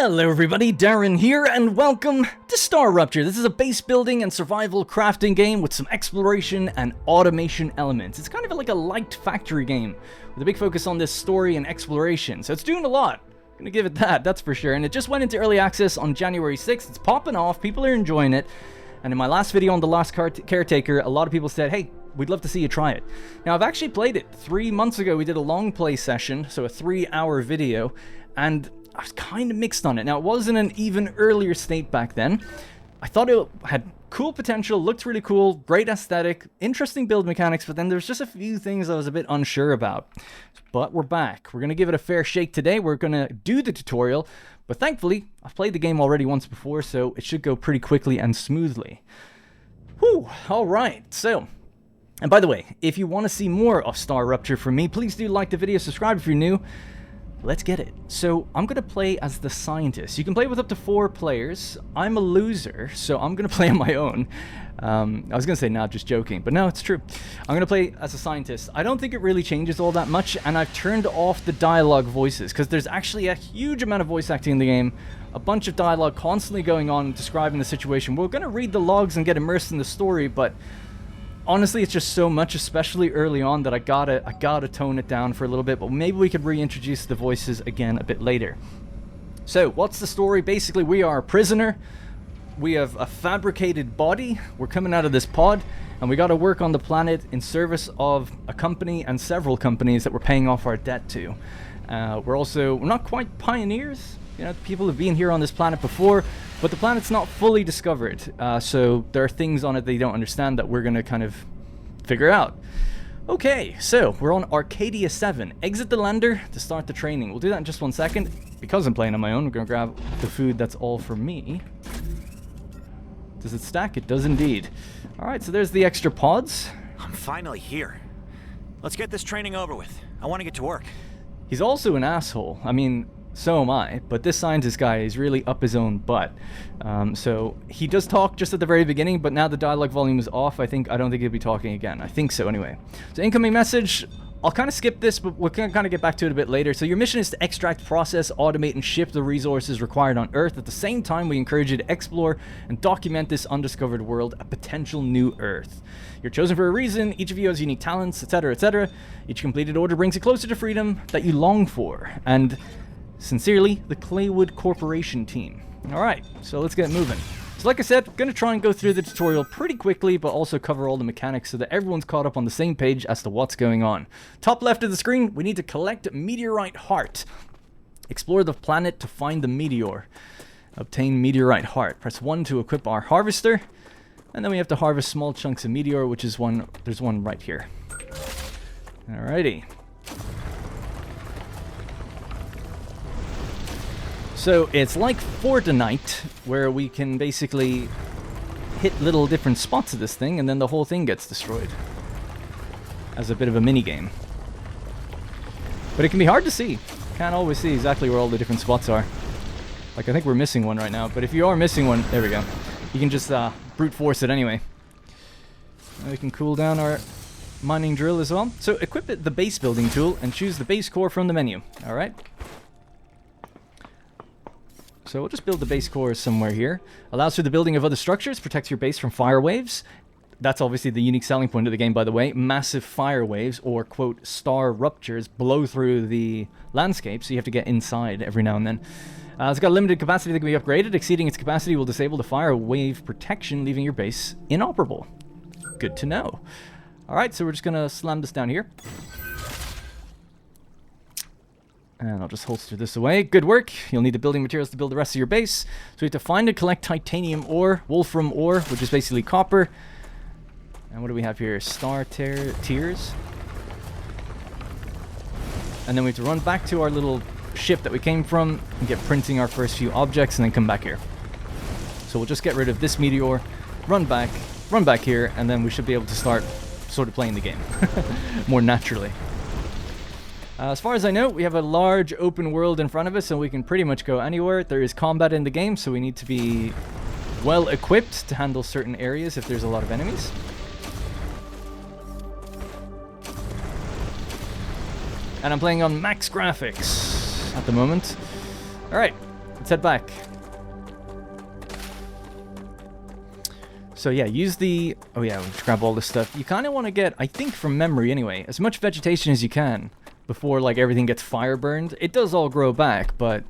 Hello everybody, Darren here, and welcome to Star Rupture. This is a base building and survival crafting game with some exploration and automation elements. It's kind of like a light factory game, with a big focus on this story and exploration, so it's doing a lot. I'm gonna give it that's for sure. And it just went into early access on January 6th. It's popping off, people are enjoying it. And in my last video on The Last Caretaker, a lot of people said, hey, we'd love to see you try it. Now, I've actually played it 3 months ago. We did a long play session, so a 3-hour video, and I was kind of mixed on it. Now, it was in an even earlier state back then. I thought it had cool potential, looked really cool, great aesthetic, interesting build mechanics, but then there's just a few things I was a bit unsure about. But we're back. We're going to give it a fair shake today. We're going to do the tutorial, but thankfully, I've played the game already once before, so it should go pretty quickly and smoothly. Whew, alright, so... And by the way, if you want to see more of Star Rupture from me, please do like the video, subscribe if you're new. Let's get it. So, I'm going to play as the scientist. You can play with up to 4 players. I'm a loser, so I'm going to play on my own. I was going to say, nah, just joking, but no, it's true. I'm going to play as a scientist. I don't think it really changes all that much, and I've turned off the dialogue voices, because there's actually a huge amount of voice acting in the game. A bunch of dialogue constantly going on, describing the situation. We're going to read the logs and get immersed in the story, but... honestly, it's just so much, especially early on, that I gotta tone it down for a little bit, but maybe we could reintroduce the voices again a bit later. So, what's the story? Basically, we are a prisoner. We have a fabricated body. We're coming out of this pod, and we gotta work on the planet in service of a company and several companies that we're paying off our debt to. We're not quite pioneers. You know, people have been here on this planet before, but the planet's not fully discovered, so there are things on it they don't understand that we're going to kind of figure out. Okay, so we're on Arcadia 7. Exit the lander to start the training. We'll do that in just 1 second. Because I'm playing on my own, we're going to grab the food that's all for me. Does it stack? It does indeed. Alright, so there's the extra pods. I'm finally here. Let's get this training over with. I want to get to work. He's also an asshole. I mean... so am I, but this scientist guy is really up his own butt. So he does talk just at the very beginning, but now the dialogue volume is off. I don't think he'll be talking again. I think so anyway. So incoming message, I'll kind of skip this, but we'll kind of get back to it a bit later. So your mission is to extract, process, automate, and ship the resources required on Earth. At the same time, we encourage you to explore and document this undiscovered world, a potential new Earth. You're chosen for a reason. Each of you has unique talents, etc., etc. Each completed order brings you closer to freedom that you long for. And... sincerely, the Claywood Corporation team. Alright, so let's get moving. So like I said, I'm going to try and go through the tutorial pretty quickly, but also cover all the mechanics so that everyone's caught up on the same page as to what's going on. Top left of the screen, we need to collect meteorite heart. Explore the planet to find the meteor. Obtain meteorite heart. Press 1 to equip our harvester. And then we have to harvest small chunks of meteor, which is one, there's one right here. Alrighty. So it's like Fortnite, where we can basically hit little different spots of this thing, and then the whole thing gets destroyed. As a bit of a mini-game. But it can be hard to see. Can't always see exactly where all the different spots are. Like, I think we're missing one right now, but if you are missing one, there we go. You can just brute force it anyway. And we can cool down our mining drill as well. So equip the base building tool, and choose the base core from the menu. Alright? So we'll just build the base core somewhere here. Allows for the building of other structures, protects your base from fire waves. That's obviously the unique selling point of the game, by the way. Massive fire waves, or quote, Star Ruptures, blow through the landscape, so you have to get inside every now and then. It's got a limited capacity that can be upgraded. Exceeding its capacity will disable the fire wave protection, leaving your base inoperable. Good to know. Alright, so we're just going to slam this down here. And I'll just holster this away. Good work. You'll need the building materials to build the rest of your base. So we have to find and collect titanium ore, wolfram ore, which is basically copper. And what do we have here? Star tiers. And then we have to run back to our little ship that we came from and get printing our first few objects and then come back here. So we'll just get rid of this meteor, run back here, and then we should be able to start sort of playing the game more naturally. As far as I know, we have a large open world in front of us, so we can pretty much go anywhere. There is combat in the game, so we need to be well equipped to handle certain areas if there's a lot of enemies. And I'm playing on max graphics at the moment. Alright, let's head back. So yeah, use the... Oh yeah, we'll just grab all this stuff. You kind of want to get, I think from memory anyway, as much vegetation as you can before like everything gets fire burned. It does all grow back, but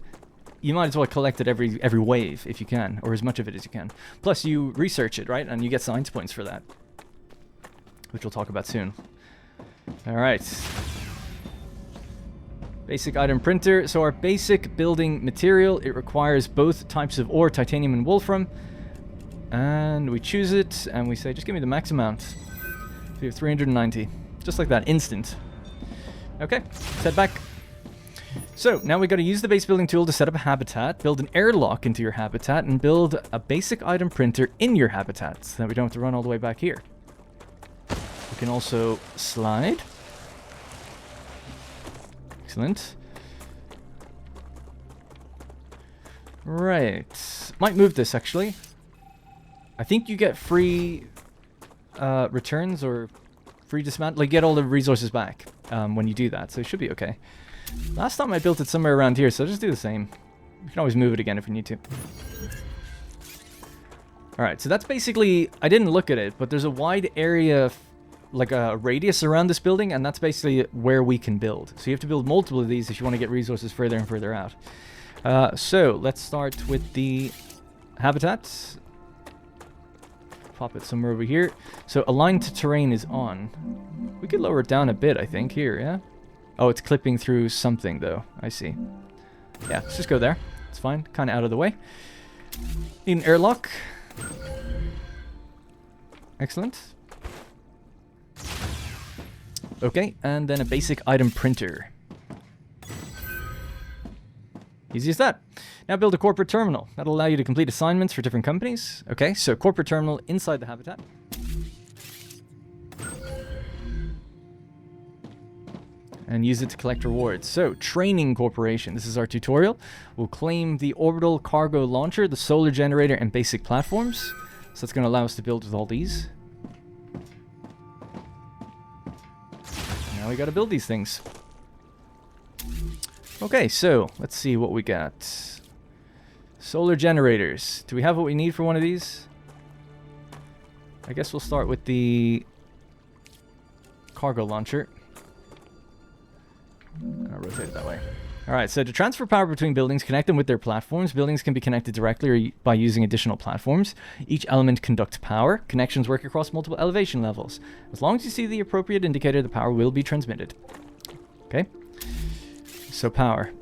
you might as well collect it every wave if you can, or as much of it as you can. Plus you research it, right? And you get science points for that, which we'll talk about soon. Alright. Basic item printer. So our basic building material, it requires both types of ore, titanium and wolfram. And we choose it, and we say, just give me the max amount. So we have 390. Just like that, instant. Okay, let's head back. So, now we got to use the base building tool to set up a habitat, build an airlock into your habitat, and build a basic item printer in your habitat, so that we don't have to run all the way back here. We can also slide. Excellent. Right. Might move this, actually. I think you get free returns or free dismount. Like, get all the resources back when you do that, so it should be okay. Last time I built it somewhere around here, so I'll just do the same. You can always move it again if you need to. Alright, so that's basically... I didn't look at it, but there's a wide area, like a radius around this building, and that's basically where we can build. So you have to build multiple of these if you want to get resources further and further out. So, let's start with the habitat. Pop it somewhere over here. So align to terrain is on. We could lower it down a bit, I think, here, yeah? Oh, it's clipping through something, though. I see. Yeah, let's just go there. It's fine. Kind of out of the way. Need an airlock. Excellent. Okay, and then a basic item printer. Easy as that. Now build a corporate terminal. That'll allow you to complete assignments for different companies. Okay, so corporate terminal inside the habitat. And use it to collect rewards. So, training corporation. This is our tutorial. We'll claim the orbital cargo launcher, the solar generator, and basic platforms. So that's going to allow us to build with all these. Now we got to build these things. Okay, so let's see what we got. Solar generators. Do we have what we need for one of these? I guess we'll start with the cargo launcher. I'll rotate it that way. Alright, so to transfer power between buildings, connect them with their platforms. Buildings can be connected directly or by using additional platforms. Each element conducts power. Connections work across multiple elevation levels. As long as you see the appropriate indicator, the power will be transmitted. Okay. So power.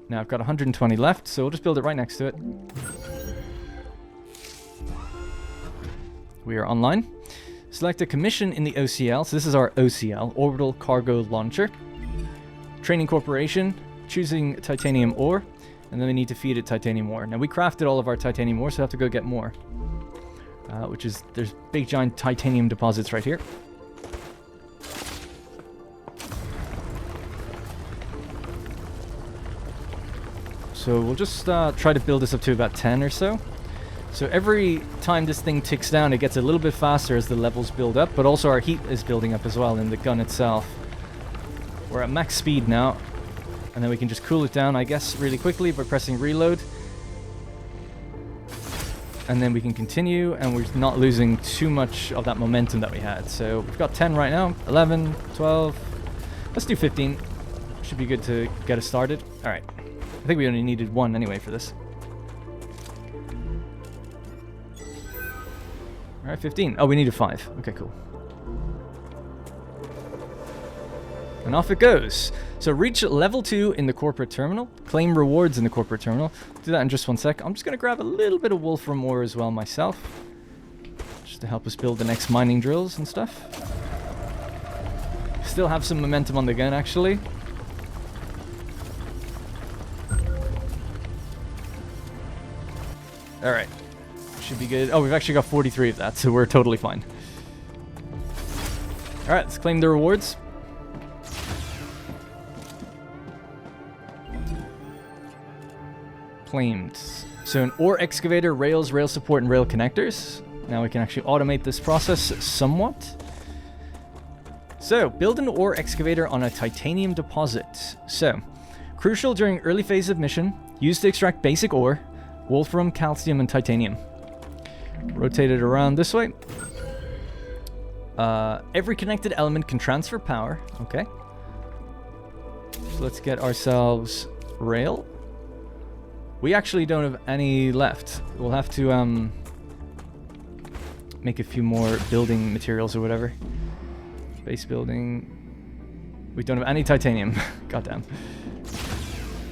Now I've got 120 left, so we'll just build it right next to it. We are online. Select a commission in the OCL. So this is our OCL, Orbital Cargo Launcher. Training Corporation, choosing titanium ore, and then we need to feed it titanium ore. Now we crafted all of our titanium ore, so I have to go get more. Which is, there's big giant titanium deposits right here. So we'll just try to build this up to about 10 or so. So every time this thing ticks down, it gets a little bit faster as the levels build up, but also our heat is building up as well in the gun itself. We're at max speed now, and then we can just cool it down, I guess, really quickly by pressing reload. And then we can continue, and we're not losing too much of that momentum that we had. So we've got 10 right now, 11, 12, let's do 15. Should be good to get us started. All right. I think we only needed one anyway for this. Alright, 15. Oh, we needed 5. Okay, cool. And off it goes. So reach level 2 in the corporate terminal. Claim rewards in the corporate terminal. Do that in just 1 sec. I'm just going to grab a little bit of wolfram ore as well myself. Just to help us build the next mining drills and stuff. Still have some momentum on the gun, actually. Alright. Should be good. Oh, we've actually got 43 of that, so we're totally fine. Alright, let's claim the rewards. Claimed. So an ore excavator, rails, rail support, and rail connectors. Now we can actually automate this process somewhat. So, build an ore excavator on a titanium deposit. So, crucial during early phase of mission. Used to extract basic ore, wolfram, calcium, and titanium. Rotate it around this way. Every connected element can transfer power. Okay. So let's get ourselves rail. We actually don't have any left. We'll have to make a few more building materials or whatever. Base building. We don't have any titanium. Goddamn.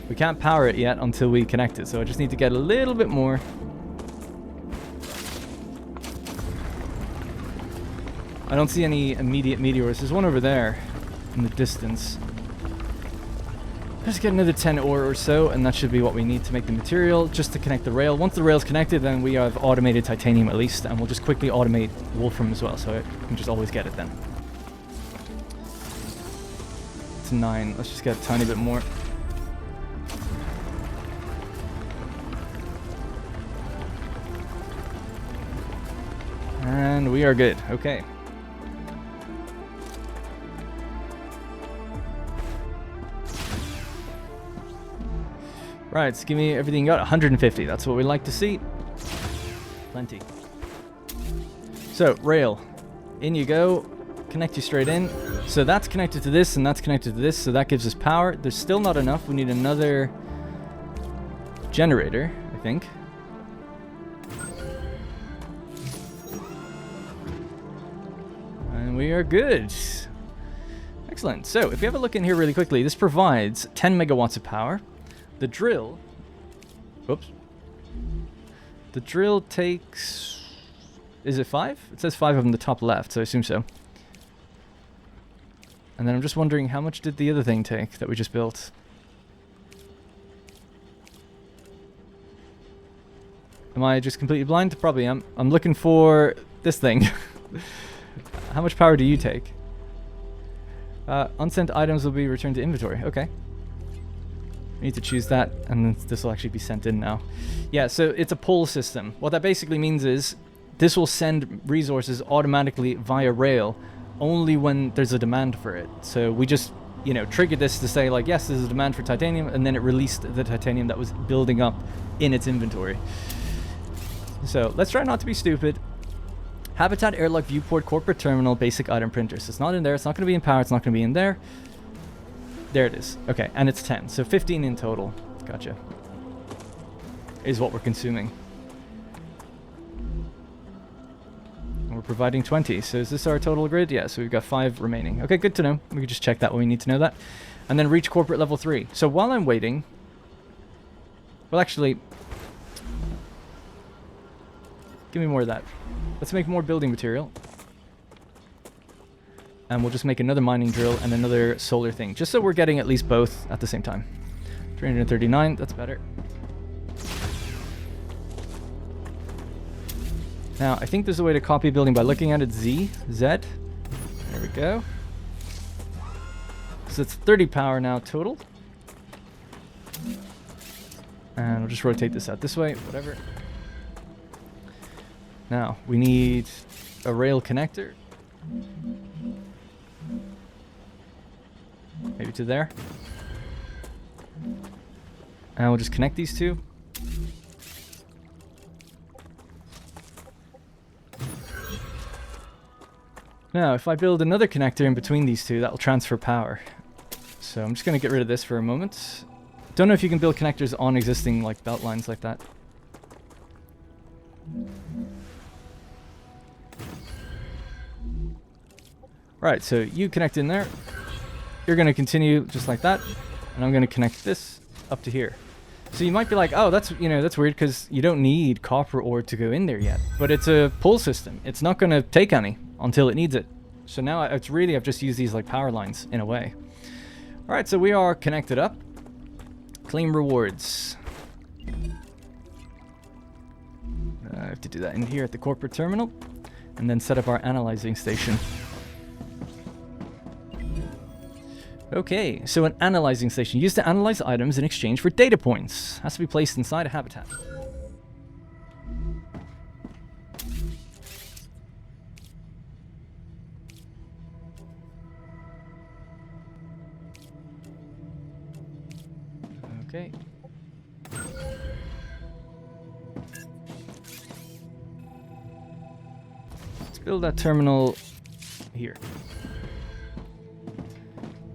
We can't power it yet until we connect it, so I just need to get a little bit more. I don't see any immediate meteors. There's one over there in the distance. Let's get another 10 ore or so, and that should be what we need to make the material, just to connect the rail. Once the rail's connected, then we have automated titanium at least, and we'll just quickly automate wolfram as well, so I can just always get it then. It's 9. Let's just get a tiny bit more. And we are good. Okay. Right, so give me everything you got. 150. That's what we like to see. Plenty. So, rail. In you go. Connect you straight in. So that's connected to this, and that's connected to this, so that gives us power. There's still not enough. We need another generator, I think. And we are good. Excellent. So, if we have a look in here really quickly, this provides 10 megawatts of power. The drill... Oops. The drill takes... Is it 5? It says 5 on the top left, so I assume so. And then I'm just wondering, how much did the other thing take that we just built? Am I just completely blind? Probably am. I'm looking for this thing. How much power do you take? Unsent items will be returned to inventory. Okay. We need to choose that, and then this will actually be sent in now. Yeah, so it's a pull system. What that basically means is this will send resources automatically via rail only when there's a demand for it. So we just, you know, triggered this to say, like, yes, there's a demand for titanium, and then it released the titanium that was building up in its inventory. So let's try not to be stupid. Habitat, airlock, viewport, corporate terminal, basic item printers. It's not in there. It's not going to be in power. It's not going to be in there. There it is. Okay, and it's 10. So 15 in total. Gotcha. Is what we're consuming. And we're providing 20. So is this our total grid? Yeah, so we've got 5 remaining. Okay, good to know. We can just check that when we need to know that. And then reach corporate level 3. So while I'm waiting... Well, actually... Give me more of that. Let's make more building material. And we'll just make another mining drill and another solar thing, just so we're getting at least both at the same time. 339, that's better. Now, I think there's a way to copy a building by looking at it. Z. There we go. So it's 30 power now total. And we'll just rotate this out this way, whatever. Now, we need a rail connector. Maybe to there. And we'll just connect these two. Now, if I build another connector in between these two, that will transfer power. So I'm just going to get rid of this for a moment. Don't know if you can build connectors on existing like belt lines like that. Right, so you connect in there. You're going to continue just like that, and I'm going to connect this up to here. So you might be like, oh, that's, you know, that's weird because you don't need copper ore to go in there yet. But it's a pull system. It's not going to take any until it needs it. So now it's really, I've just used these like power lines in a way. All right, so we are connected up. Claim rewards. I have to do that in here at the corporate terminal, and then set up our analyzing station. Okay, so an analyzing station used to analyze items in exchange for data points. Has to be placed inside a habitat. Okay. build that terminal here.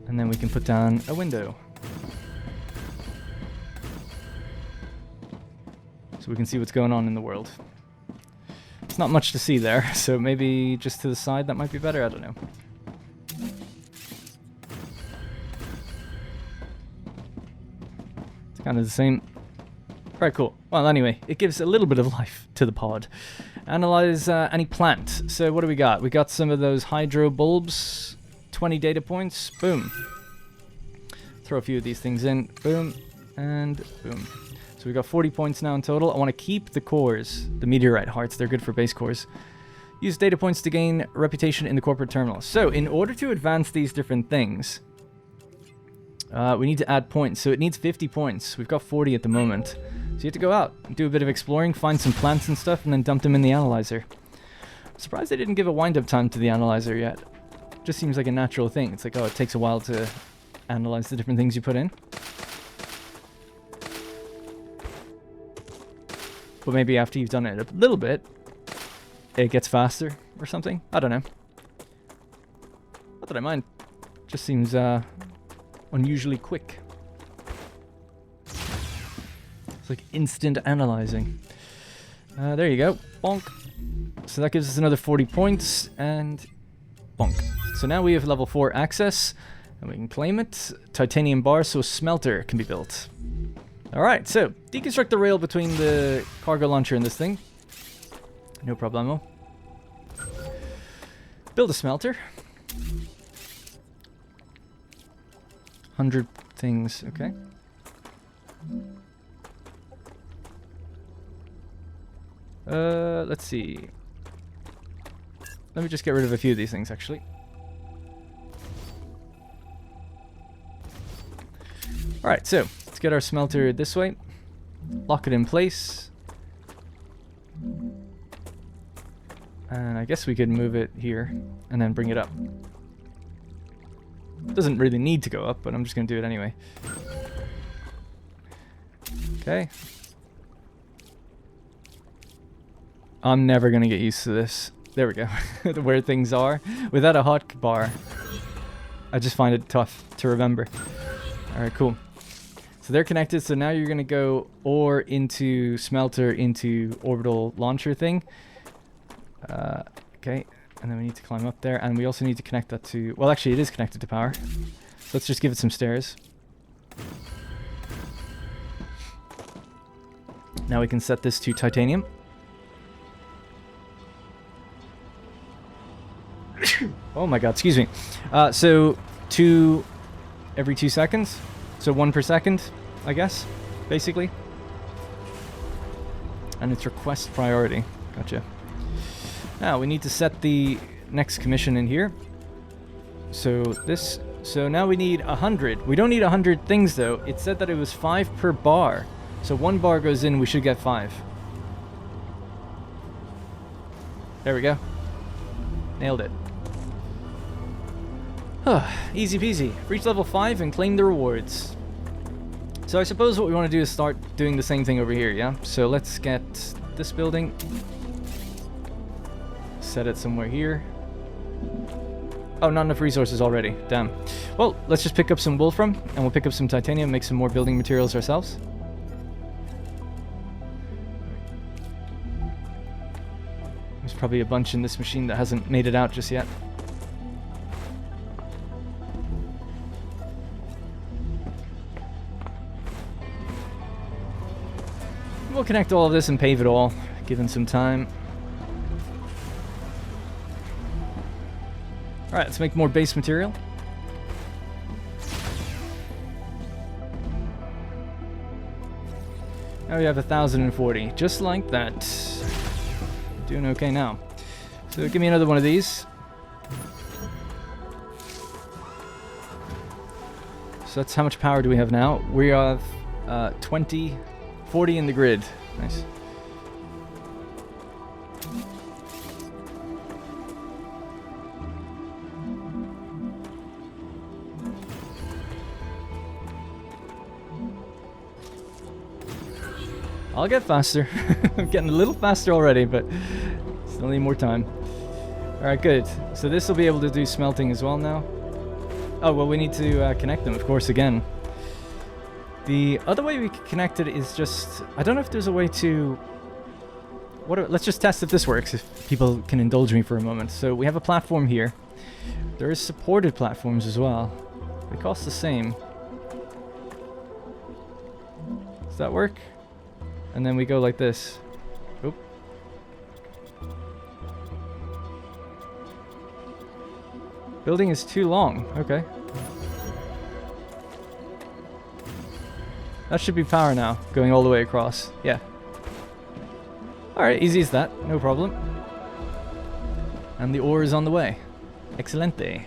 And then we can put down a window. So we can see what's going on in the world. It's not much to see there, so maybe just to the side that might be better, I don't know. It's kind of the same. Alright, cool. Well, anyway, it gives a little bit of life to the pod. Analyze any plant. So what do we got? We got some of those hydro bulbs. 20 data points. Boom. Throw a few of these things in. Boom. And boom. So we got 40 points now in total. I want to keep the cores, the meteorite hearts. They're good for base cores. Use data points to gain reputation in the corporate terminal. So in order to advance these different things, we need to add points. So it needs 50 points. We've got 40 at the moment. So you have to go out, do a bit of exploring, find some plants and stuff, and then dump them in the analyzer. I'm surprised they didn't give a wind-up time to the analyzer yet. Just seems like a natural thing. It's like, oh, it takes a while to analyze the different things you put in. But maybe after you've done it a little bit, it gets faster or something. I don't know. Not that I mind. Just seems unusually quick. It's like instant analyzing. There you go. Bonk. So that gives us another 40 points and bonk. So now we have level 4 access and we can claim it. Titanium bar, so a smelter can be built. Alright, so deconstruct the rail between the cargo launcher and this thing. No problemo. Build a smelter. 100 things, okay. Let's see. Let me just get rid of a few of these things, actually. Alright, so let's get our smelter this way. Lock it in place. And I guess we could move it here and then bring it up. Doesn't really need to go up, but I'm just going to do it anyway. Okay. I'm never going to get used to this. There we go. Where things are. Without a hot bar, I just find it tough to remember. Alright, cool. So they're connected, so now you're going to go ore into smelter into orbital launcher thing. Okay, and then we need to climb up there, and we also need to connect that to... Well, actually, it is connected to power. So let's just give it some stairs. Now we can set this to titanium. Oh my god, excuse me. So, 2 every 2 seconds. So 1 per second, I guess, basically. And it's request priority. Gotcha. Now, we need to set the next commission in here. So this... So now we need 100. We don't need 100 things, though. It said that it was 5 per bar. So 1 bar goes in, we should get 5. There we go. Nailed it. Easy peasy. Reach level 5 and claim the rewards. So I suppose what we want to do is start doing the same thing over here, yeah? So let's get this building. Set it somewhere here. Oh, not enough resources already. Damn. Well, let's just pick up some wolfram, and we'll pick up some titanium, make some more building materials ourselves. There's probably a bunch in this machine that hasn't made it out just yet. We'll connect all of this and pave it all, given some time. Alright, let's make more base material. Now we have 1,040, just like that. Doing okay now. So give me another one of these. So that's how much power do we have now? We have 40 in the grid. Nice. I'll get faster. I'm getting a little faster already, but still need more time. Alright, good. So this will be able to do smelting as well now. Oh, well, we need to connect them, of course, again. The other way we can connect it is just... I don't know if there's a way to... let's just test if this works, if people can indulge me for a moment. So we have a platform here. There is supported platforms as well. They cost the same. Does that work? And then we go like this. Oop. Building is too long. Okay. That should be power now, going all the way across. Yeah. Alright, easy as that. No problem. And the ore is on the way. Excelente.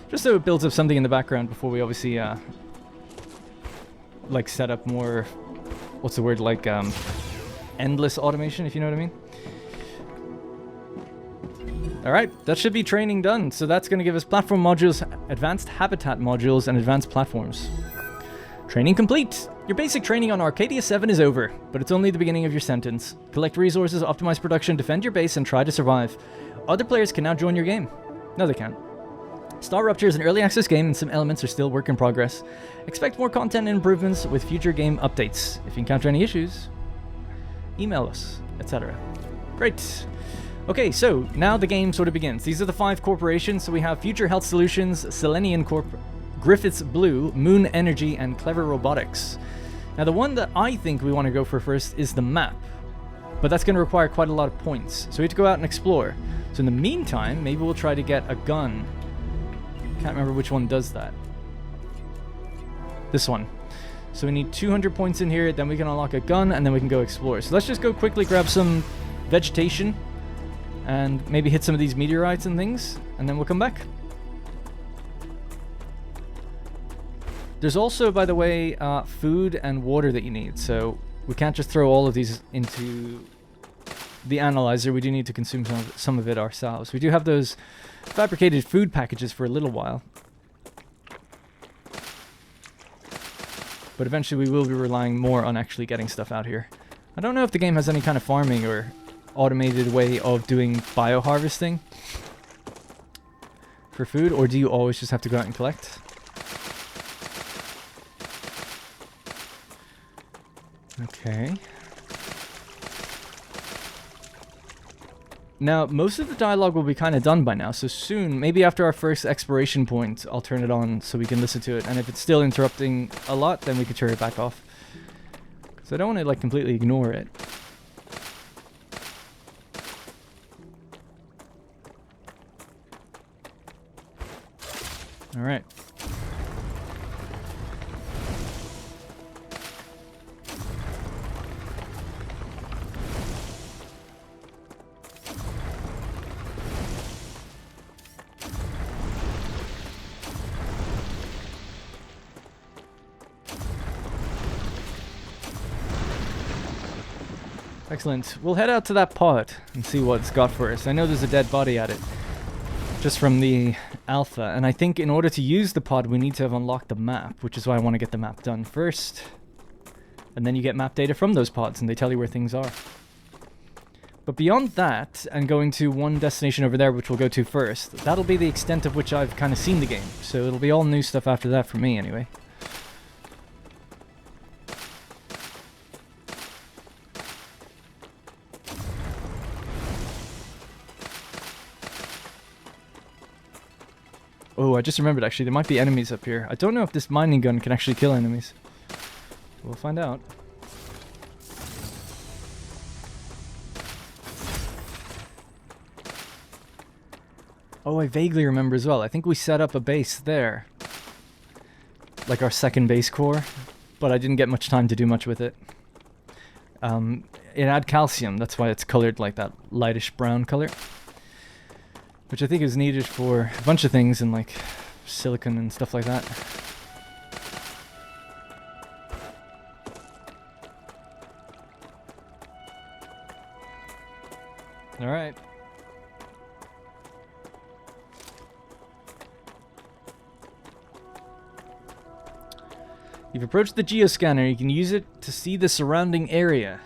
Just so it builds up something in the background before we obviously, like, set up more... What's the word? Like, endless automation, if you know what I mean. Alright, that should be training done. So that's going to give us platform modules, advanced habitat modules, and advanced platforms. Training complete! Your basic training on Arcadia 7 is over, but it's only the beginning of your sentence. Collect resources, optimize production, defend your base, and try to survive. Other players can now join your game. No, they can't. Star Rupture is an early access game and some elements are still work in progress. Expect more content and improvements with future game updates. If you encounter any issues, email us, etc. Great. Okay, so now the game sort of begins. These are the 5 corporations. So we have Future Health Solutions, Selenian Corp, Griffiths Blue, Moon Energy, and Clever Robotics. Now the one that I think we want to go for first is the map. But that's going to require quite a lot of points. So we have to go out and explore. So in the meantime, maybe we'll try to get a gun. Can't remember which one does that. This one. So we need 200 points in here, then we can unlock a gun, and then we can go explore. So let's just go quickly grab some vegetation and maybe hit some of these meteorites and things, and then we'll come back. There's also, by the way, food and water that you need, so we can't just throw all of these into the analyzer. We do need to consume some of it ourselves. We do have those fabricated food packages for a little while, but eventually we will be relying more on actually getting stuff out here. I don't know if the game has any kind of farming or automated way of doing bioharvesting for food, or do you always just have to go out and collect? Okay. Now, most of the dialogue will be kind of done by now, so soon, maybe after our first exploration point, I'll turn it on so we can listen to it, and if it's still interrupting a lot, then we can turn it back off. Because I don't want to, like, completely ignore it. Alright. Excellent. We'll head out to that pod and see what it's got for us. I know there's a dead body at it, just from the alpha, and I think in order to use the pod we need to have unlocked the map, which is why I want to get the map done first. And then you get map data from those pods and they tell you where things are. But beyond that, and going to one destination over there, which we'll go to first, that'll be the extent of which I've kind of seen the game. So it'll be all new stuff after that for me anyway. Oh, I just remembered actually, there might be enemies up here. I don't know if this mining gun can actually kill enemies. We'll find out. Oh, I vaguely remember as well. I think we set up a base there. Like our second base core. But I didn't get much time to do much with it. It had calcium, that's why it's colored like that lightish brown color. Which I think is needed for a bunch of things in like silicon and stuff like that. Alright. You've approached the geoscanner. You can use it to see the surrounding area.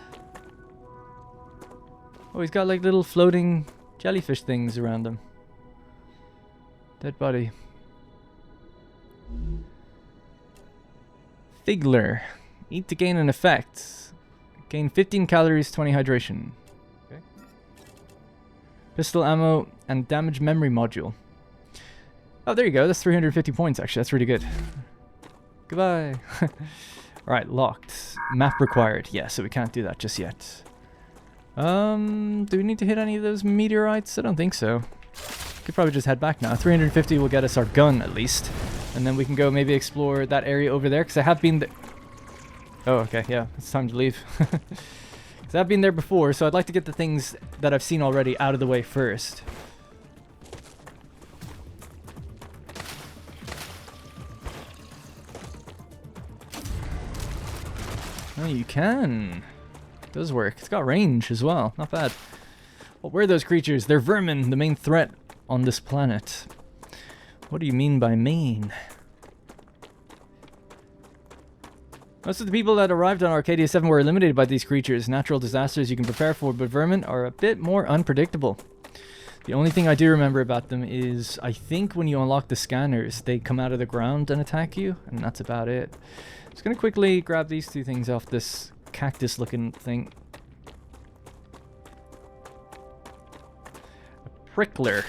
Oh, he's got like little floating jellyfish things around them. Dead body. Figler. Eat to gain an effect. Gain 15 calories, 20 hydration. Okay. Pistol ammo and damage memory module. Oh, there you go. That's 350 points, actually. That's really good. Goodbye. Alright, locked. Map required. Yeah, so we can't do that just yet. Do we need to hit any of those meteorites? I don't think so. Could probably just head back now. 350 will get us our gun, at least. And then we can go maybe explore that area over there, because I have been there. Oh, okay, yeah. It's time to leave. Because I've been there before, so I'd like to get the things that I've seen already out of the way first. Oh, you can. It does work. It's got range as well. Not bad. What were those creatures? They're vermin, the main threat on this planet. What do you mean by main? Most of the people that arrived on Arcadia 7 were eliminated by these creatures. Natural disasters you can prepare for, but vermin are a bit more unpredictable. The only thing I do remember about them is, I think when you unlock the scanners, they come out of the ground and attack you, and that's about it. Just gonna quickly grab these two things off this cactus-looking thing. A prickler.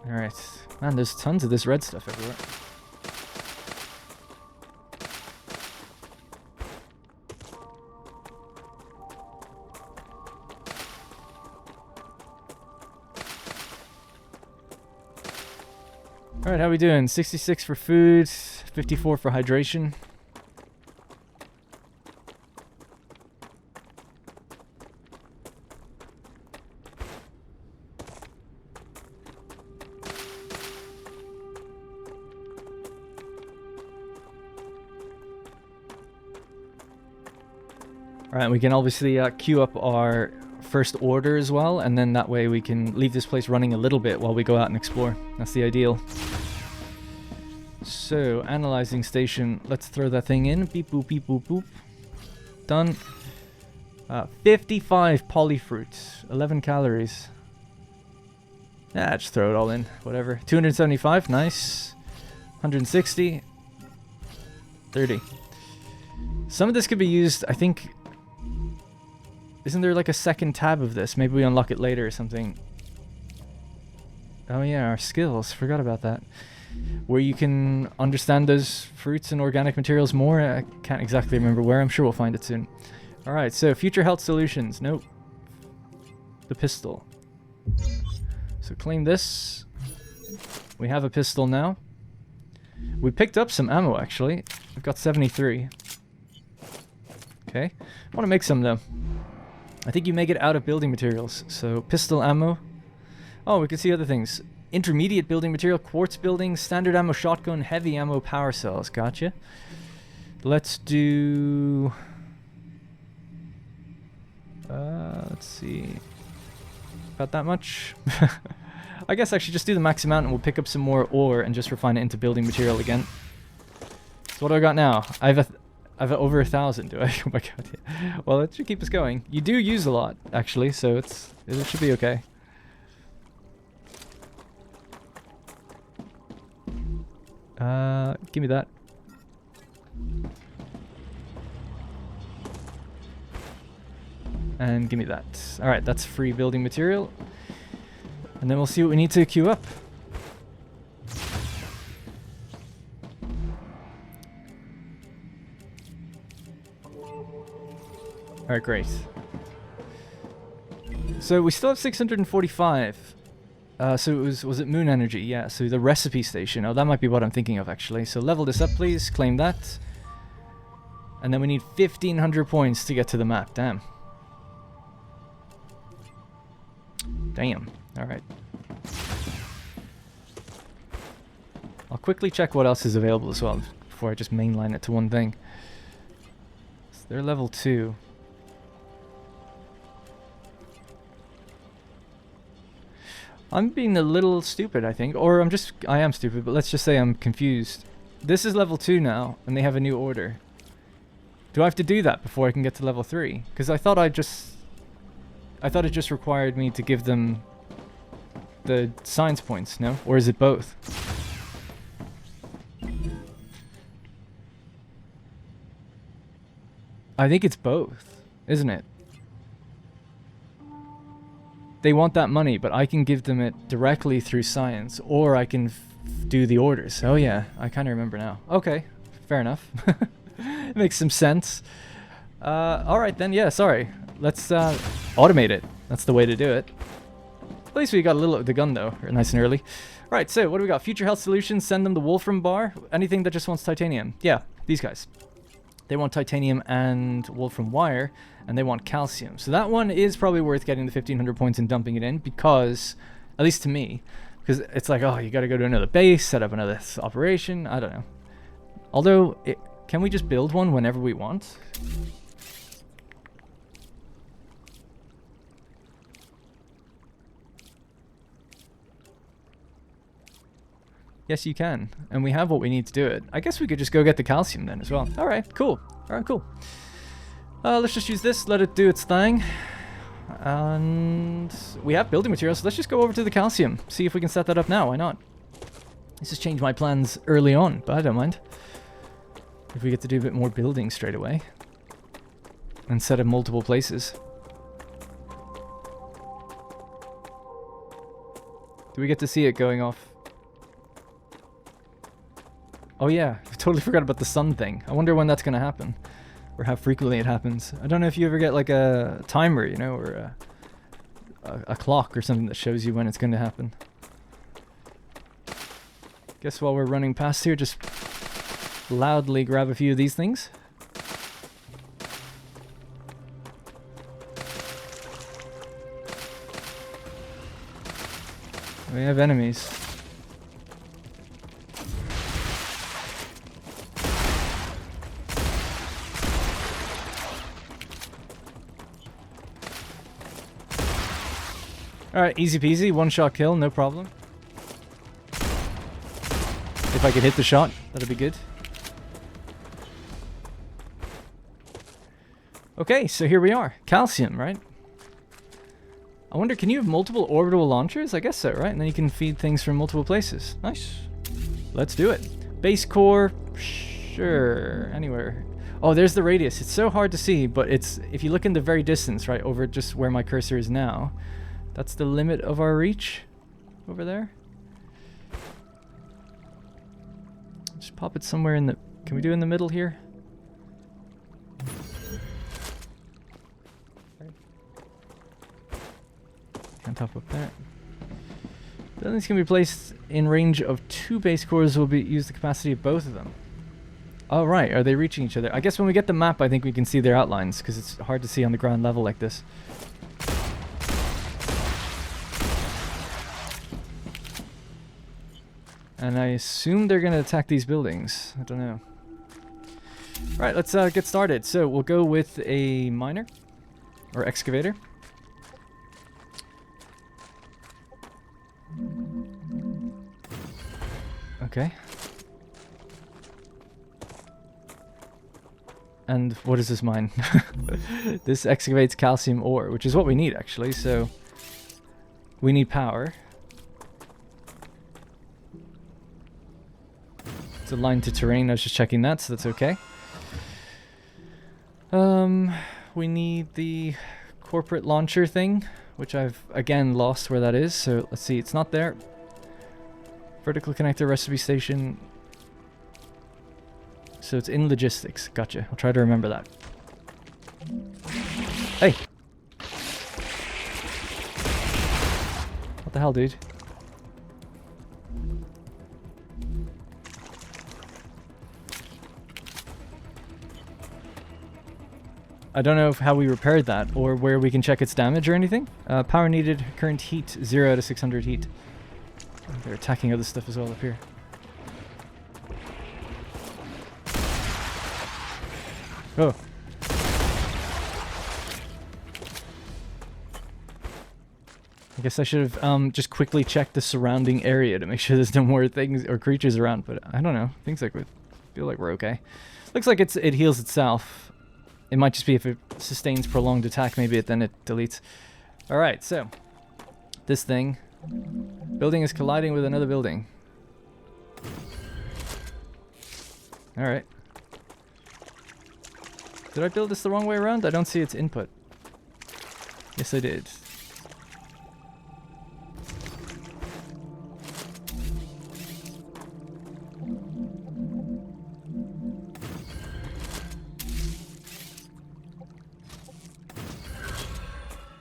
Alright. Man, there's tons of this red stuff everywhere. Alright, how we doing? 66 for food, 54 for hydration. Alright, we can obviously queue up our first order as well, and then that way we can leave this place running a little bit while we go out and explore. That's the ideal. So, analyzing station. Let's throw that thing in. Beep boop beep boop boop. Done. 55 polyfruit. 11 calories. Ah, just throw it all in. Whatever. 275. Nice. 160. 30. Some of this could be used, I think. Isn't there like a second tab of this? Maybe we unlock it later or something. Oh yeah, our skills. Forgot about that. Where you can understand those fruits and organic materials more. I can't exactly remember where. I'm sure we'll find it soon. Alright, so future health solutions. Nope. The pistol. So claim this. We have a pistol now. We picked up some ammo actually. We've got 73. Okay. I want to make some though. I think you make it out of building materials. So pistol ammo. Oh, we can see other things. Intermediate building material, quartz building, standard ammo shotgun, heavy ammo power cells. Gotcha. Let's do... let's see. About that much? I guess I should just do the max amount and we'll pick up some more ore and just refine it into building material again. So what do I got now? I've over 1,000, do I? Oh my god, yeah. Well, that should keep us going. You do use a lot, actually, so it should be okay. Give me that. And give me that. Alright, that's free building material. And then we'll see what we need to queue up. Alright, great. So we still have 645. So it was it moon energy? Yeah, so the recipe station. Oh, that might be what I'm thinking of actually. So level this up please, claim that. And then we need 1,500 points to get to the map, damn. Damn, alright. I'll quickly check what else is available as well before I just mainline it to one thing. So they're level 2. I'm being a little stupid, I think. Or I am stupid, but let's just say I'm confused. This is level 2 now, and they have a new order. Do I have to do that before I can get to level 3? Because I thought I just I thought it just required me to give them the science points, no? Or is it both? I think it's both, isn't it? They want that money, but I can give them it directly through science, or I can do the orders. Oh yeah, I kind of remember now. Okay, fair enough. It makes some sense. Alright then, yeah, sorry. Let's automate it. That's the way to do it. At least we got a little of the gun though, nice and early. Right, so what do we got? Future health solutions, send them the Wolfram bar. Anything that just wants titanium. Yeah, these guys. They want titanium and Wolfram wire, and they want calcium. So that one is probably worth getting the 1500 points and dumping it in, because, at least to me, because it's like, oh, you gotta go to another base, set up another operation, I don't know. Although, can we just build one whenever we want? Yes, you can. And we have what we need to do it. I guess we could just go get the calcium then as well. Alright, cool. Alright, cool. Let's just use this, let it do its thing. And we have building materials, so let's just go over to the calcium. See if we can set that up now, why not? This has changed my plans early on, but I don't mind. If we get to do a bit more building straight away. And set up multiple places. Do we get to see it going off? Oh yeah, I totally forgot about the sun thing. I wonder when that's going to happen. Or how frequently it happens. I don't know if you ever get like a timer, you know, or a clock or something that shows you when it's going to happen. Guess while we're running past here, just loudly grab a few of these things. We have enemies. Alright, easy peasy, one shot kill, no problem. If I could hit the shot, that'd be good. Okay, so here we are. Calcium, right? I wonder, can you have multiple orbital launchers? I guess so, right? And then you can feed things from multiple places. Nice. Let's do it. Base core, sure, anywhere. Oh, there's the radius. It's so hard to see, but it's, if you look in the very distance, right, over just where my cursor is now, that's the limit of our reach over there. Just pop it somewhere in the... Can we do it in the middle here? Can't top up there. Buildings can be placed in range of 2 base cores will use the capacity of both of them. Oh, right. Are they reaching each other? I guess when we get the map, I think we can see their outlines, because it's hard to see on the ground level like this. And I assume they're going to attack these buildings. I don't know. Right, let's get started. So we'll go with a miner. Or excavator. Okay. And what does this mine? This excavates calcium ore, which is what we need actually, so... We need power. It's aligned to terrain, I was just checking that, so that's okay. We need the corporate launcher thing, which I've again lost where that is, so let's see, it's not there. Vertical connector recipe station. So it's in logistics, gotcha. I'll try to remember that. Hey! What the hell, dude? I don't know how we repaired that, or where we can check its damage or anything. Power needed, current heat, 0 out of 600 heat. They're attacking other stuff as well up here. Oh. I guess I should have just quickly checked the surrounding area to make sure there's no more things or creatures around, but I don't know. Things like we feel like we're okay. Looks like it heals itself. It might just be if it sustains prolonged attack, maybe then it deletes. Alright, so this thing. Building is colliding with another building. Alright. Did I build this the wrong way around? I don't see its input. Yes, I did.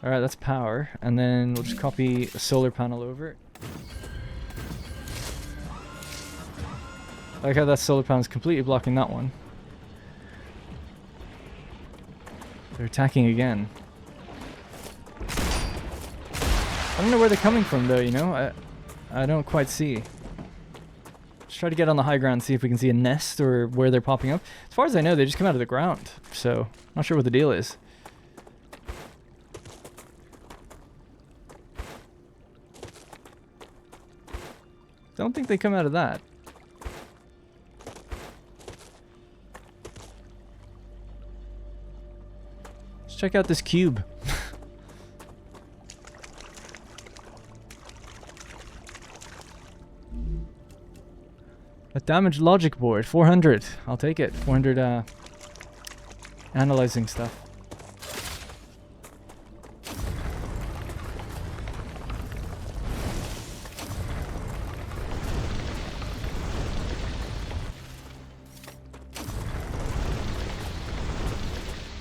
Alright, that's power. And then we'll just copy a solar panel over. I like how that solar panel is completely blocking that one. They're attacking again. I don't know where they're coming from though, you know? I don't quite see. Let's try to get on the high ground, see if we can see a nest or where they're popping up. As far as I know, they just come out of the ground. So, not sure what the deal is. Don't think they come out of that. Let's check out this cube. A damaged logic board, 400. I'll take it. 400 analyzing stuff.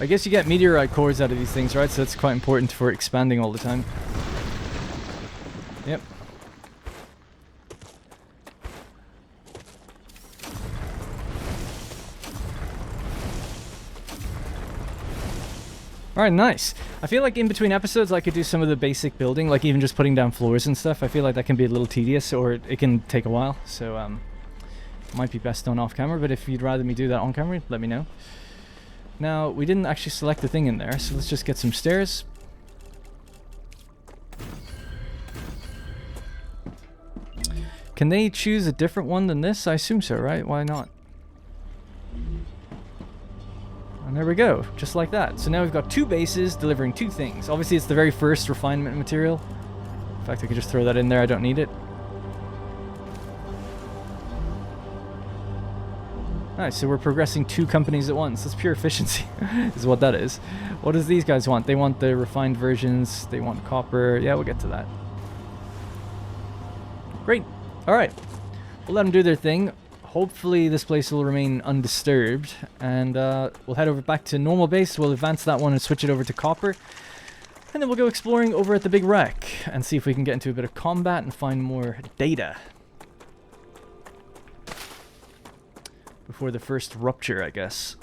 I guess you get meteorite cores out of these things, right? So that's quite important for expanding all the time. Yep. Alright, nice. I feel like in between episodes I could do some of the basic building, like even just putting down floors and stuff. I feel like that can be a little tedious, or it can take a while. So, might be best done off camera, but if you'd rather me do that on camera, let me know. Now, we didn't actually select the thing in there, so let's just get some stairs. Can they choose a different one than this? I assume so, right? Why not? And there we go, just like that. So now we've got two bases delivering two things. Obviously, it's the very first refinement material. In fact, I could just throw that in there. I don't need it. Nice, so we're progressing two companies at once. That's pure efficiency, is what that is. What does these guys want? They want the refined versions. They want copper. Yeah, we'll get to that. Great. All right. We'll let them do their thing. Hopefully this place will remain undisturbed. And we'll head over back to normal base. We'll advance that one and switch it over to copper. And then we'll go exploring over at the big wreck and see if we can get into a bit of combat and find more data. Before the first rupture, I guess.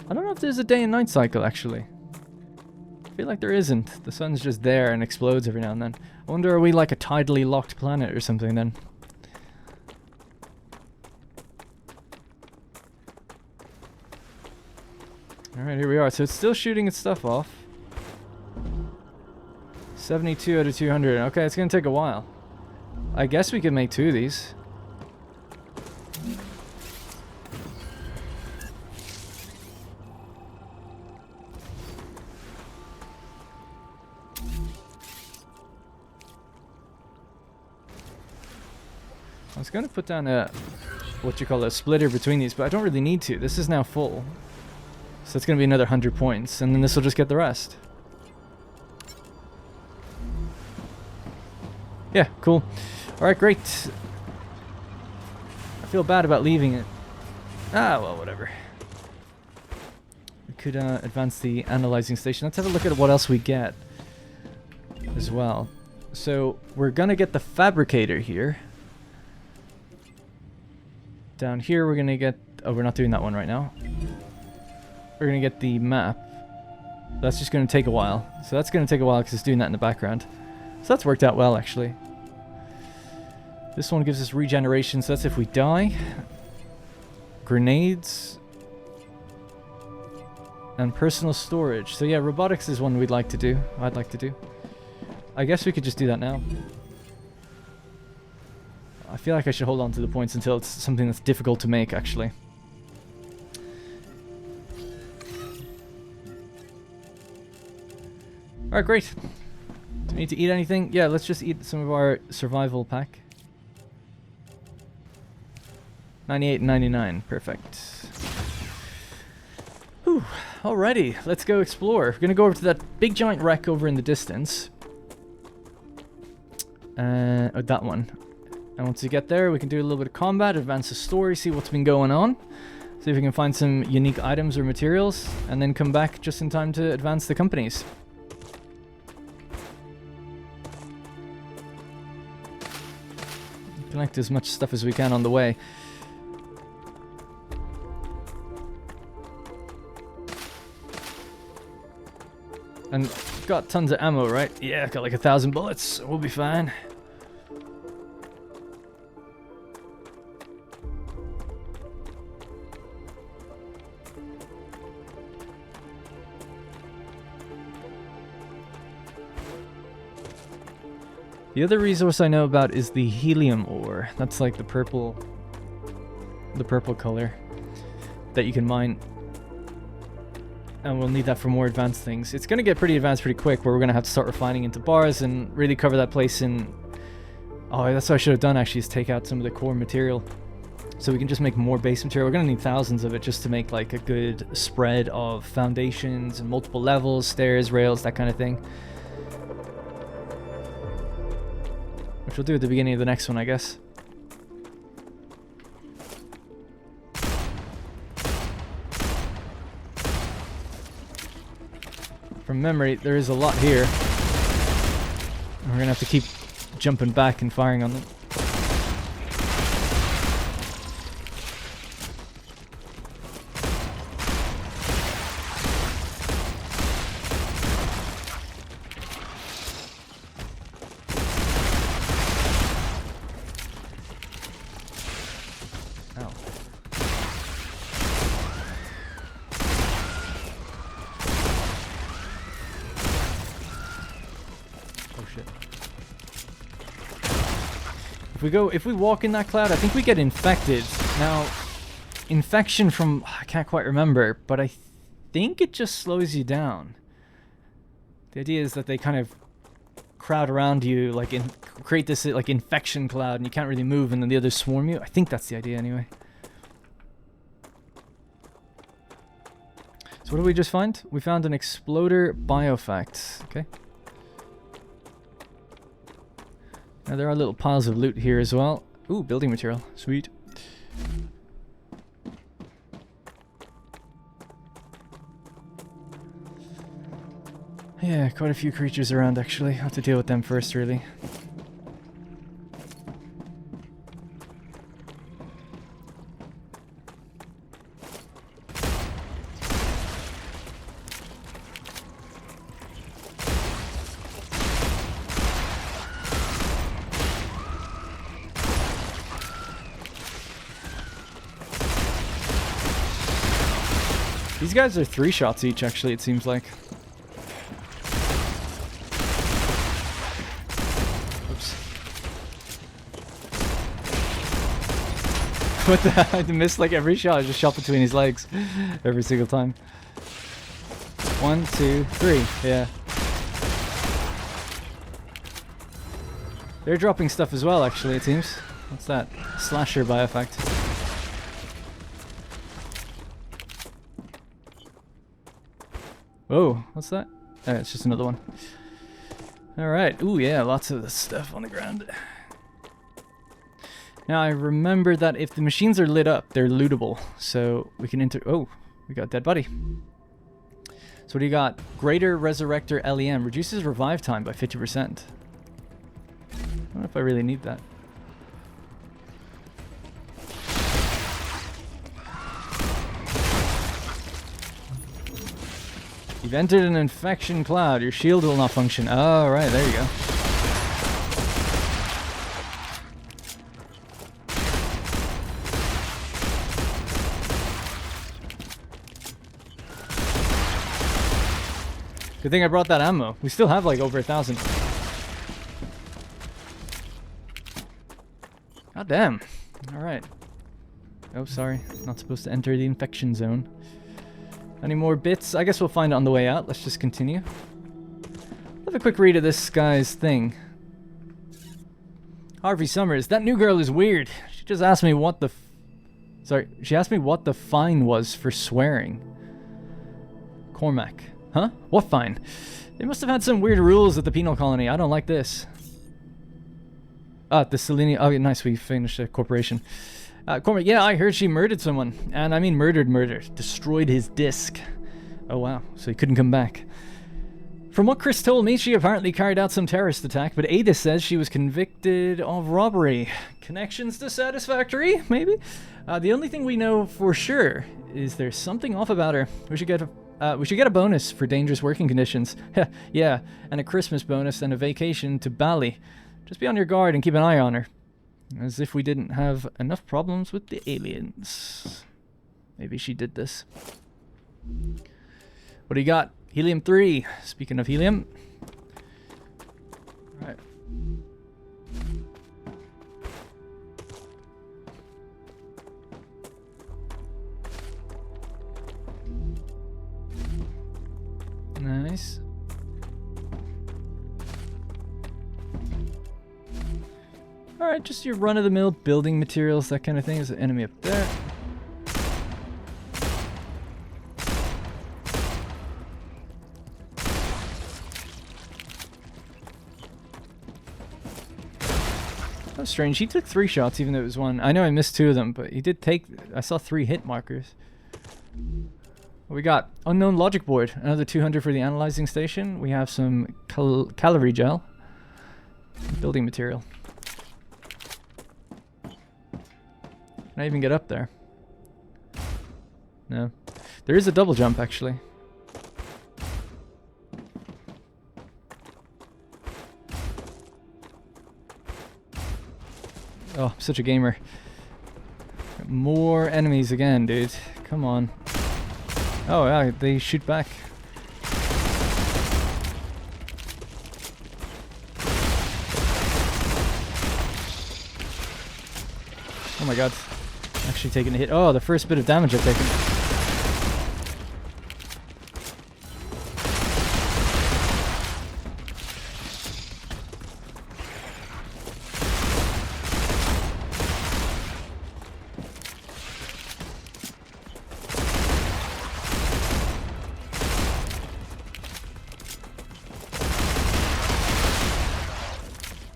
I don't know if there's a day and night cycle, actually. I feel like there isn't. The sun's just there and explodes every now and then. I wonder, are we like a tidally locked planet or something then? Alright, here we are. So it's still shooting its stuff off. 72 out of 200. Okay, it's going to take a while. I guess we could make two of these. I was going to put down a, a splitter between these, but I don't really need to. This is now full. So it's going to be another 100 points, and then this will just get the rest. Yeah, cool. Alright, great. I feel bad about leaving it. Ah, well, whatever. We could advance the analyzing station. Let's have a look at what else we get as well. So, we're going to get the fabricator here. Down here, we're going to get... Oh, we're not doing that one right now. We're going to get the map. That's just going to take a while. So that's going to take a while because it's doing that in the background. So that's worked out well, actually. This one gives us regeneration, so that's if we die. Grenades. And personal storage. So yeah, robotics is one we'd like to do. I'd like to do. I guess we could just do that now. I feel like I should hold on to the points until it's something that's difficult to make, actually. Alright, great. Do we need to eat anything? Yeah, let's just eat some of our survival pack. 98 and 99. Perfect. Whew. Alrighty, let's go explore. We're gonna go over to that big giant wreck over in the distance. Oh, that one. And once we get there, we can do a little bit of combat, advance the story, see what's been going on. See if we can find some unique items or materials, and then come back just in time to advance the companies. Collect as much stuff as we can on the way. And got tons of ammo, right? Yeah, got like 1,000 bullets. We'll be fine. The other resource I know about is the helium ore. That's like the purple color that you can mine. And we'll need that for more advanced things. It's going to get pretty advanced pretty quick, where we're going to have to start refining into bars and really cover that place in... Oh, that's what I should have done, actually, is take out some of the core material. So we can just make more base material. We're going to need thousands of it just to make like a good spread of foundations and multiple levels, stairs, rails, that kind of thing. Which we'll do at the beginning of the next one, I guess. From memory, there is a lot here. And we're gonna have to keep jumping back and firing on them. If we walk in that cloud, I think we get infected. Now, infection from... I can't quite remember, but I think it just slows you down. The idea is that they kind of crowd around you, like create this like infection cloud, and you can't really move, and then the others swarm you. I think that's the idea anyway. So what did we just find? We found an exploder biofact. Okay. Now there are little piles of loot here as well. Ooh, building material. Sweet. Yeah, quite a few creatures around actually. I'll have to deal with them first, really. These guys are 3 shots each, actually, it seems like. Oops. What the heck? I missed like every shot. I just shot between his legs every single time. 1, 2, 3. Yeah. They're dropping stuff as well, actually, it seems. What's that? Slasher biofact. Whoa, what's that? Oh, it's just another one. Alright, ooh yeah, lots of this stuff on the ground. Now I remember that if the machines are lit up, they're lootable. So we can oh, we got a dead body. So what do you got? Greater Resurrector LEM reduces revive time by 50%. I don't know if I really need that. You've entered an infection cloud. Your shield will not function. Oh, right, there you go. Good thing I brought that ammo. We still have like over 1,000. God damn. Alright. Oh, sorry. Not supposed to enter the infection zone. Any more bits? I guess we'll find it on the way out. Let's just continue. Have a quick read of this guy's thing. Harvey Summers. That new girl is weird. She just asked me what the... She asked me what the fine was for swearing. Cormac. Huh? What fine? They must have had some weird rules at the penal colony. I don't like this. The Selenium... Oh, nice. We finished a corporation. Cormac, yeah, I heard she murdered someone. And I mean murdered. Destroyed his disc. Oh, wow. So he couldn't come back. From what Chris told me, she apparently carried out some terrorist attack, but Ada says she was convicted of robbery. Connections to Satisfactory, maybe? The only thing we know for sure is there's something off about her. We should get a bonus for dangerous working conditions. Yeah, and a Christmas bonus and a vacation to Bali. Just be on your guard and keep an eye on her. As if we didn't have enough problems with the aliens. Maybe she did this. What do you got? Helium-3. Speaking of helium. Alright. Nice. Alright, just your run-of-the-mill building materials, that kind of thing. There's an enemy up there. That was strange. He took 3 shots even though it was 1. I know I missed 2 of them, but he did take... I saw 3 hit markers. What we got? Unknown logic board. Another 200 for the analyzing station. We have some calorie gel. Building material. Can I even get up there? No. There is a double jump, actually. Oh, I'm such a gamer. More enemies again, dude. Come on. Oh, yeah, they shoot back. Oh my god. Actually taking a hit. Oh, the first bit of damage I've taken.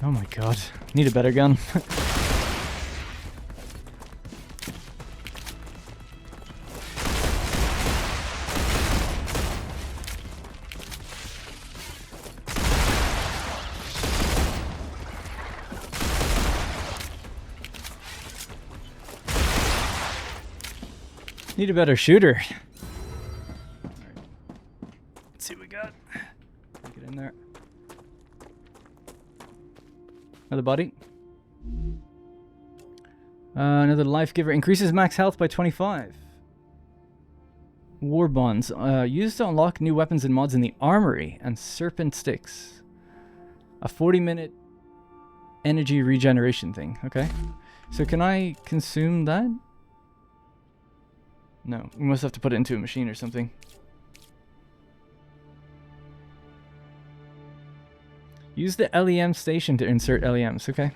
Oh my god. Need a better gun. Need a better shooter. Right. Let's see what we got. Get in there. Another body. Another life giver. Increases max health by 25. War bonds. Used to unlock new weapons and mods in the armory. And serpent sticks. A 40-minute energy regeneration thing. Okay. So can I consume that? No. We must have to put it into a machine or something. Use the LEM station to insert LEMs. Okay.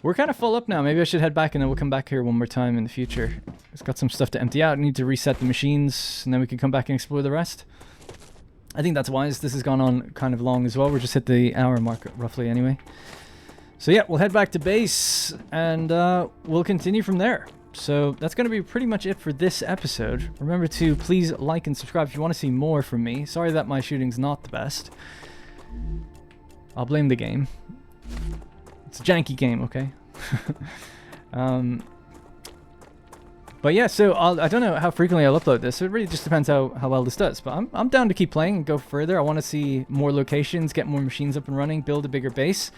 We're kind of full up now. Maybe I should head back and then we'll come back here one more time in the future. It's got some stuff to empty out. I need to reset the machines and then we can come back and explore the rest. I think that's wise. This has gone on kind of long as well. We're just hit the hour mark roughly anyway. So yeah, we'll head back to base and we'll continue from there. So that's going to be pretty much it for this episode. Remember to please like and subscribe if you want to see more from me. Sorry that my shooting's not the best. I'll blame the game. It's a janky game, okay? But yeah, so I don't know how frequently I'll upload this. So it really just depends how well this does. But I'm down to keep playing and go further. I want to see more locations, get more machines up and running, build a bigger base.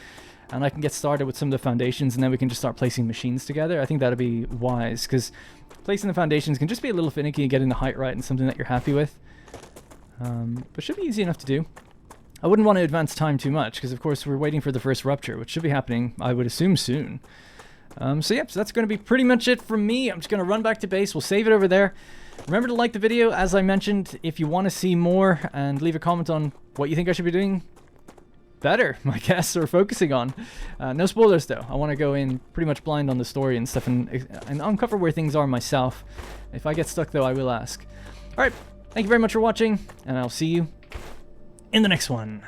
And I can get started with some of the foundations and then we can just start placing machines together. I think that'd be wise because placing the foundations can just be a little finicky and getting the height right and something that you're happy with. But should be easy enough to do. I wouldn't want to advance time too much, because of course we're waiting for the first rupture, which should be happening, I would assume, soon. So that's going to be pretty much it from me. I'm just going to run back to base. We'll save it over there. Remember to like the video, as I mentioned, if you want to see more, and leave a comment on what you think I should be doing better, I guess, or focusing on. No spoilers, though. I want to go in pretty much blind on the story and stuff, and uncover where things are myself. If I get stuck, though, I will ask. Alright, thank you very much for watching, and I'll see you in the next one.